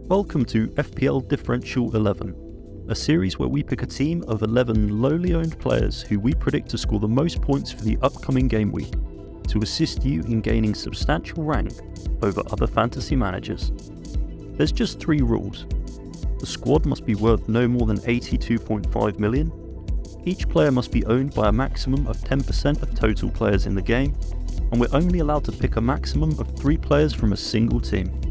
Welcome to FPL Differential XI, a series where we pick a team of 11 lowly owned players who we predict to score the most points for the upcoming game week, to assist you in gaining substantial rank over other fantasy managers. There's just 3 rules. The squad must be worth no more than 82.5 million, each player must be owned by a maximum of 10% of total players in the game, and we're only allowed to pick a maximum of 3 players from a single team.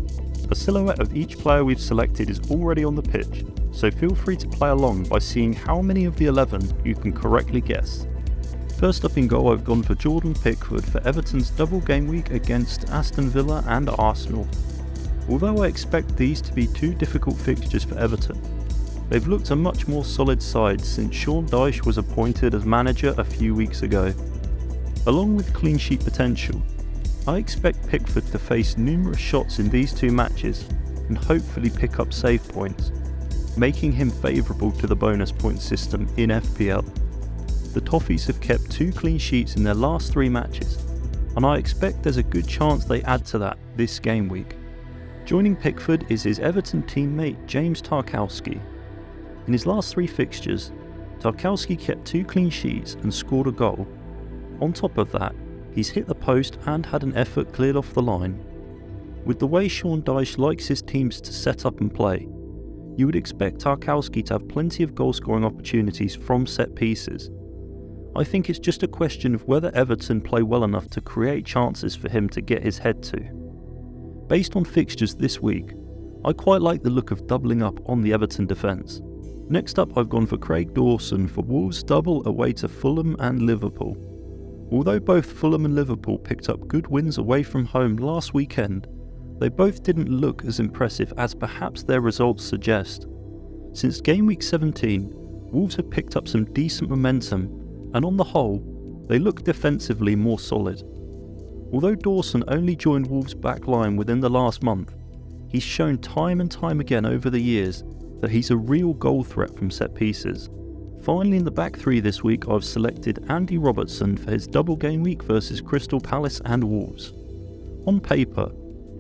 A silhouette of each player we've selected is already on the pitch, so feel free to play along by seeing how many of the 11 you can correctly guess. First up in goal, I've gone for Jordan Pickford for Everton's double game week against Aston Villa and Arsenal. Although I expect these to be 2 difficult fixtures for Everton, they've looked a much more solid side since Sean Dyche was appointed as manager a few weeks ago. Along with clean sheet potential, I expect Pickford to face numerous shots in these 2 matches and hopefully pick up save points, making him favourable to the bonus point system in FPL. The Toffees have kept 2 clean sheets in their last 3 matches, and I expect there's a good chance they add to that this game week. Joining Pickford is his Everton teammate James Tarkowski. In his last 3 fixtures, Tarkowski kept 2 clean sheets and scored a goal. On top of that, he's hit the post and had an effort cleared off the line. With the way Sean Dyche likes his teams to set up and play, you would expect Tarkowski to have plenty of goal-scoring opportunities from set pieces. I think it's just a question of whether Everton play well enough to create chances for him to get his head to. Based on fixtures this week, I quite like the look of doubling up on the Everton defence. Next up, I've gone for Craig Dawson for Wolves double away to Fulham and Liverpool. Although both Fulham and Liverpool picked up good wins away from home last weekend, they both didn't look as impressive as perhaps their results suggest. Since Gameweek 17, Wolves have picked up some decent momentum, and on the whole, they look defensively more solid. Although Dawson only joined Wolves' back line within the last month, he's shown time and time again over the years that he's a real goal threat from set pieces. Finally, in the back 3 this week, I've selected Andy Robertson for his double game week versus Crystal Palace and Wolves. On paper,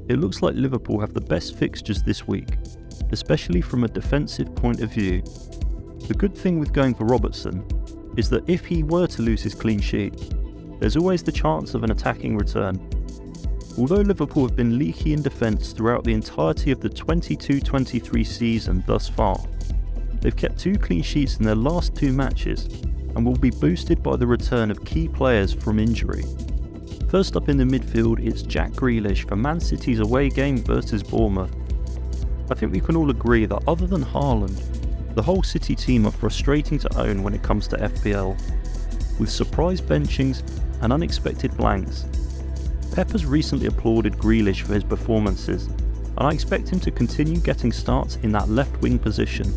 it looks like Liverpool have the best fixtures this week, especially from a defensive point of view. The good thing with going for Robertson is that if he were to lose his clean sheet, there's always the chance of an attacking return. Although Liverpool have been leaky in defence throughout the entirety of the 22-23 season thus far, they've kept 2 clean sheets in their last 2 matches and will be boosted by the return of key players from injury. First up in the midfield, it's Jack Grealish for Man City's away game versus Bournemouth. I think we can all agree that other than Haaland, the whole City team are frustrating to own when it comes to FPL, with surprise benchings and unexpected blanks. Pep has recently applauded Grealish for his performances, and I expect him to continue getting starts in that left wing position.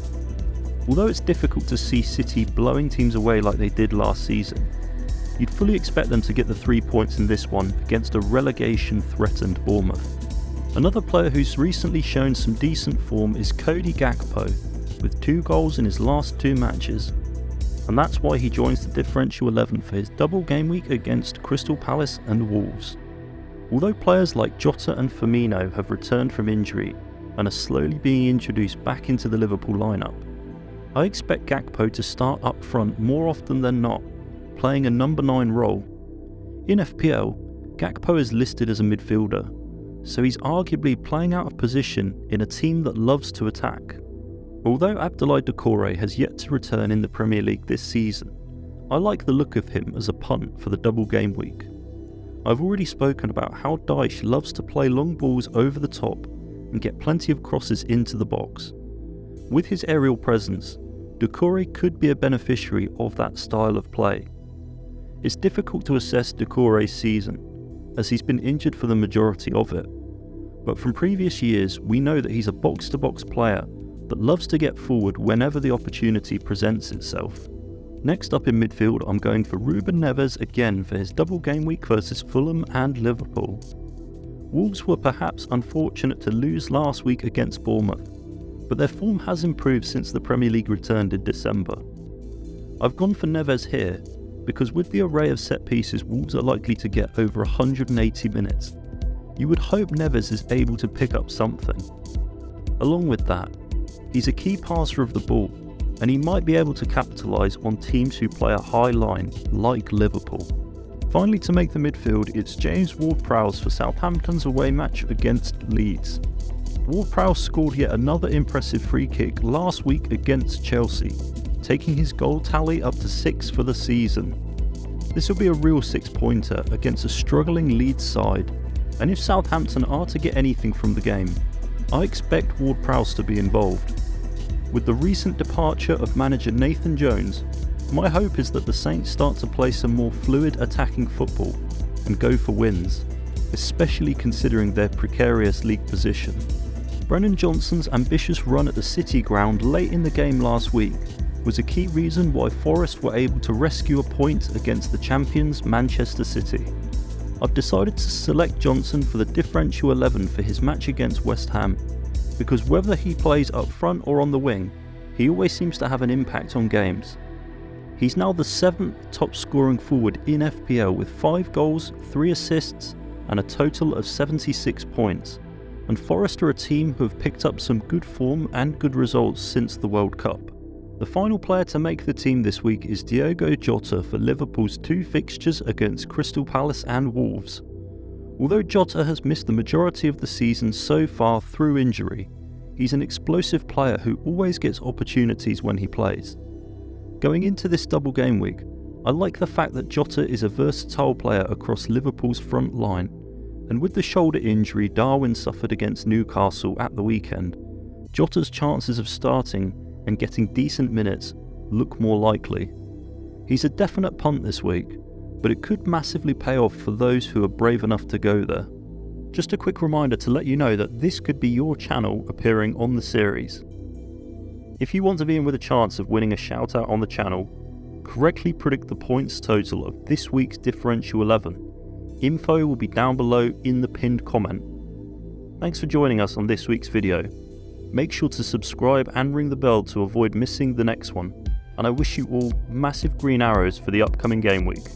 Although it's difficult to see City blowing teams away like they did last season, you'd fully expect them to get the 3 points in this one against a relegation-threatened Bournemouth. Another player who's recently shown some decent form is Cody Gakpo, with 2 goals in his last 2 matches, and that's why he joins the Differential 11 for his double game week against Crystal Palace and Wolves. Although players like Jota and Firmino have returned from injury and are slowly being introduced back into the Liverpool lineup, I expect Gakpo to start up front more often than not, playing a number 9 role. In FPL, Gakpo is listed as a midfielder, so he's arguably playing out of position in a team that loves to attack. Although Abdoulaye Doucouré has yet to return in the Premier League this season, I like the look of him as a punt for the double game week. I've already spoken about how Dyche loves to play long balls over the top and get plenty of crosses into the box. With his aerial presence, Doucouré could be a beneficiary of that style of play. It's difficult to assess Doucouré's season, as he's been injured for the majority of it, but from previous years we know that he's a box-to-box player that loves to get forward whenever the opportunity presents itself. Next up in midfield, I'm going for Ruben Neves again for his double game week versus Fulham and Liverpool. Wolves were perhaps unfortunate to lose last week against Bournemouth, but their form has improved since the Premier League returned in December. I've gone for Neves here because with the array of set pieces Wolves are likely to get over 180 minutes, you would hope Neves is able to pick up something. Along with that, he's a key passer of the ball, and he might be able to capitalise on teams who play a high line, like Liverpool. Finally, to make the midfield, it's James Ward-Prowse for Southampton's away match against Leeds. Ward-Prowse scored yet another impressive free kick last week against Chelsea, taking his goal tally up to 6 for the season. This will be a real 6-pointer against a struggling Leeds side, and if Southampton are to get anything from the game, I expect Ward-Prowse to be involved. With the recent departure of manager Nathan Jones, my hope is that the Saints start to play some more fluid attacking football and go for wins, especially considering their precarious league position. Brennan Johnson's ambitious run at the City ground late in the game last week was a key reason why Forest were able to rescue a point against the champions Manchester City. I've decided to select Johnson for the differential 11 for his match against West Ham, because whether he plays up front or on the wing, he always seems to have an impact on games. He's now the 7th top scoring forward in FPL with 5 goals, 3 assists and a total of 76 points, and Forest are a team who have picked up some good form and good results since the World Cup. The final player to make the team this week is Diogo Jota for Liverpool's 2 fixtures against Crystal Palace and Wolves. Although Jota has missed the majority of the season so far through injury, he's an explosive player who always gets opportunities when he plays. Going into this double game week, I like the fact that Jota is a versatile player across Liverpool's front line, and with the shoulder injury Darwin suffered against Newcastle at the weekend, Jota's chances of starting and getting decent minutes look more likely. He's a definite punt this week, but it could massively pay off for those who are brave enough to go there. Just a quick reminder to let you know that this could be your channel appearing on the series. If you want to be in with a chance of winning a shout out on the channel, correctly predict the points total of this week's differential 11. Info will be down below in the pinned comment. Thanks for joining us on this week's video. Make sure to subscribe and ring the bell to avoid missing the next one, and I wish you all massive green arrows for the upcoming game week.